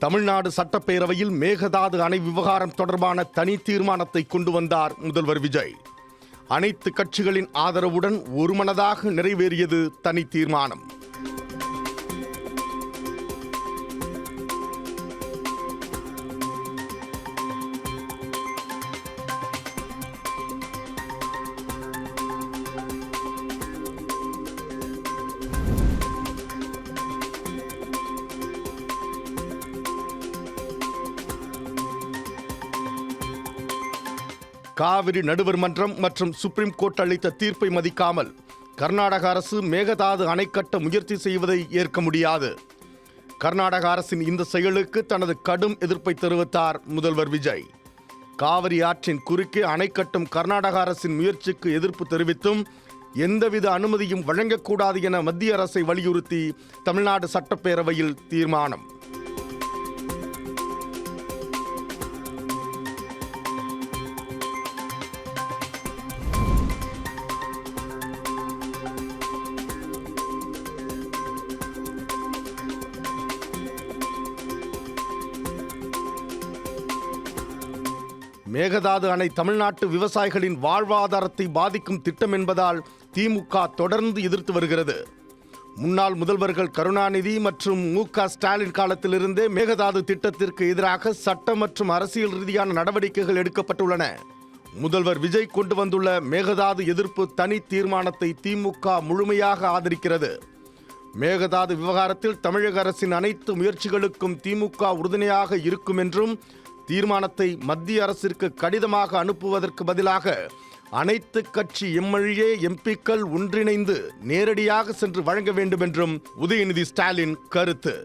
தமிழ்நாடு சட்டப்பேரவையில் மேகதாது அணை விவகாரம் தொடர்பான தனி தீர்மானத்தை கொண்டு வந்தார் முதல்வர் விஜய். அனைத்து கட்சிகளின் ஆதரவுடன் ஒருமனதாக நிறைவேறியது தனி தீர்மானம். காவிரி நடுவர் மன்றம் மற்றும் சுப்ரீம் கோர்ட் அளித்த தீர்ப்பை மதிக்காமல் கர்நாடக அரசு மேகதாது அணை கட்ட முயற்சி செய்வதை ஏற்க முடியாது. கர்நாடக அரசின் இந்த செயலுக்கு தனது கடும் எதிர்ப்பை தெரிவித்தார் முதல்வர் விஜய். காவிரி ஆற்றின் குறுக்கே அணை கட்டும் கர்நாடக அரசின் முயற்சிக்கு எதிர்ப்பு தெரிவித்தும் எந்தவித அனுமதியும் வழங்கக்கூடாது என மத்திய அரசை வலியுறுத்தி தமிழ்நாடு சட்டப்பேரவையில் தீர்மானம். மேகதாது அணை தமிழ்நாட்டு விவசாயிகளின் வாழ்வாதாரத்தை பாதிக்கும் திட்டம் என்பதால் திமுக தொடர்ந்து எதிர்த்து வருகிறது. முன்னாள் முதல்வர்கள் கருணாநிதி மற்றும் மு.க. ஸ்டாலின் காலத்திலிருந்தே மேகதாது திட்டத்திற்கு எதிராக சட்ட மற்றும் அரசியல் ரீதியான நடவடிக்கைகள் எடுக்கப்பட்டுள்ளன. முதல்வர் விஜய் கொண்டு வந்துள்ள மேகதாது எதிர்ப்பு தனி தீர்மானத்தை திமுக முழுமையாக ஆதரிக்கிறது. மேகதாது விவகாரத்தில் தமிழக அரசின் அனைத்து முயற்சிகளுக்கும் திமுக உறுதுணையாக இருக்கும் என்றும், தீர்மானத்தை மத்திய அரசிற்கு கடிதமாக அனுப்புவதற்கு பதிலாக அனைத்து கட்சி எம்எல்ஏ எம்பிக்கள் ஒன்றிணைந்து நேரடியாக சென்று வழங்க வேண்டும் என்றும் உதயநிதி ஸ்டாலின் கருத்து.